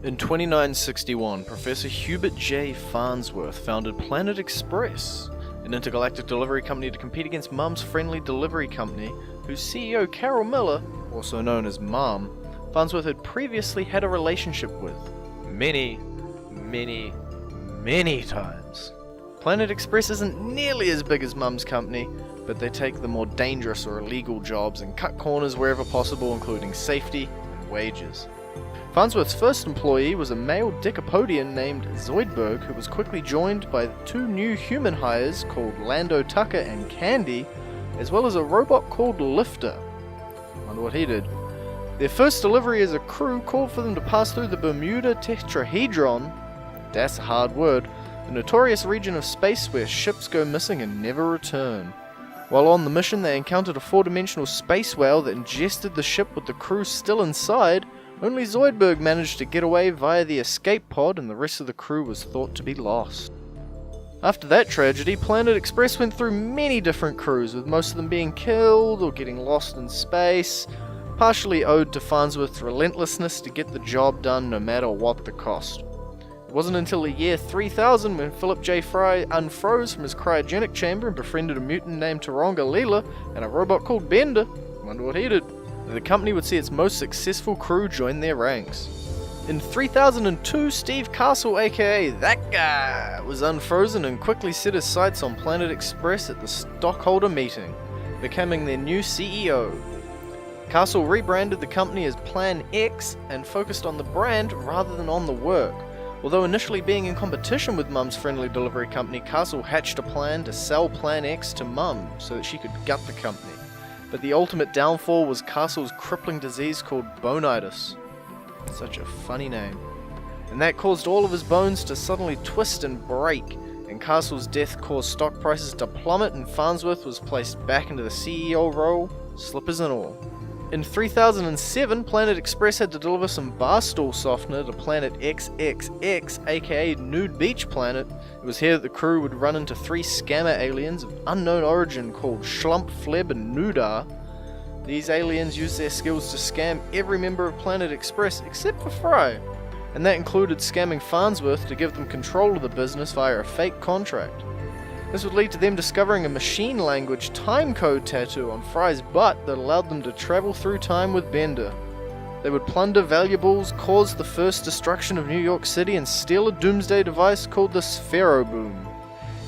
In 2961, Professor Hubert J. Farnsworth founded Planet Express, an intergalactic delivery company to compete against Mum's Friendly Delivery Company, whose CEO Carol Miller, also known as Mom, Farnsworth had previously had a relationship with many times. Planet Express isn't nearly as big as Mum's company, but they take the more dangerous or illegal jobs and cut corners wherever possible, including safety and wages. Farnsworth's first employee was a male Decapodian named Zoidberg, who was quickly joined by two new human hires called Lando Tucker and Candy, as well as a robot called Lifter. Wonder what he did. Their first delivery as a crew called for them to pass through the Bermuda Tetrahedron, that's a hard word, a notorious region of space where ships go missing and never return. While on the mission, they encountered a four-dimensional space whale that ingested the ship with the crew still inside. Only Zoidberg managed to get away via the escape pod, and the rest of the crew was thought to be lost. After that tragedy, Planet Express went through many different crews, with most of them being killed or getting lost in space, partially owed to Farnsworth's relentlessness to get the job done no matter what the cost. It wasn't until the year 3000 when Philip J. Fry unfroze from his cryogenic chamber and befriended a mutant named Taronga Leela and a robot called Bender. Wonder what he did. The company would see its most successful crew join their ranks. In 3002, Steve Castle, aka that guy, was unfrozen and quickly set his sights on Planet Express at the stockholder meeting, becoming their new CEO. Castle rebranded the company as Plan X and focused on the brand rather than on the work. Although initially being in competition with Mum's Friendly Delivery Company, Castle hatched a plan to sell Plan X to Mum so that she could gut the company. But the ultimate downfall was Castle's crippling disease called bonitis. Such a funny name. And that caused all of his bones to suddenly twist and break, and Castle's death caused stock prices to plummet, and Farnsworth was placed back into the CEO role, slippers and all. In 3007, Planet Express had to deliver some bar stool softener to Planet XXX, aka Nude Beach Planet. It was here that the crew would run into three scammer aliens of unknown origin called Schlump, Fleb, and Nudar. These aliens used their skills to scam every member of Planet Express except for Fry, and that included scamming Farnsworth to give them control of the business via a fake contract. This would lead to them discovering a machine language timecode tattoo on Fry's butt that allowed them to travel through time with Bender. They would plunder valuables, cause the first destruction of New York City, and steal a doomsday device called the Spheroboom.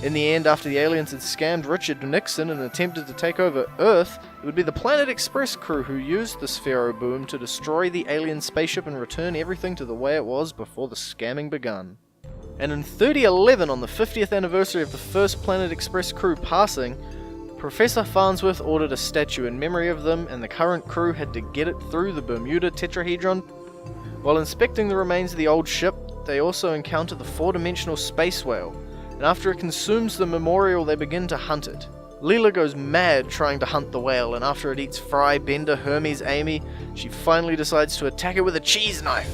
In the end, after the aliens had scammed Richard Nixon and attempted to take over Earth, it would be the Planet Express crew who used the Spheroboom to destroy the alien spaceship and return everything to the way it was before the scamming begun. And in 3011, on the 50th anniversary of the first Planet Express crew passing, Professor Farnsworth ordered a statue in memory of them, and the current crew had to get it through the Bermuda Tetrahedron. While inspecting the remains of the old ship, they also encounter the four-dimensional space whale, and after it consumes the memorial, they begin to hunt it. Leela goes mad trying to hunt the whale, and after it eats Fry, Bender, Hermes, Amy, she finally decides to attack it with a cheese knife.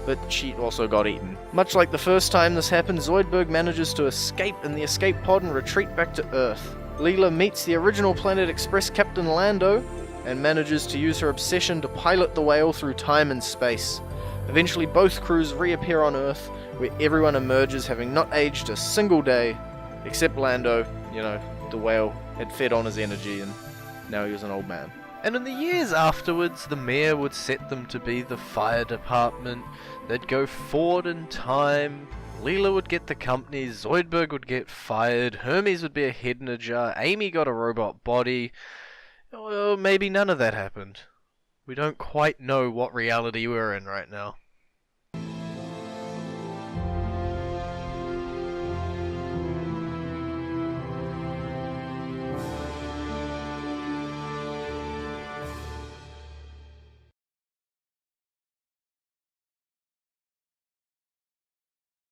But she also got eaten. Much like the first time this happened, Zoidberg manages to escape in the escape pod and retreat back to Earth. Leela meets the original Planet Express Captain Lando and manages to use her obsession to pilot the whale through time and space. Eventually both crews reappear on Earth, where everyone emerges having not aged a single day, except Lando. The whale had fed on his energy and now he was an old man. And in the years afterwards, the mayor would set them to be the fire department. They'd go forward in time. Leela would get the company, Zoidberg would get fired, Hermes would be a head in a jar, Amy got a robot body. Well, maybe none of that happened. We don't quite know what reality we're in right now.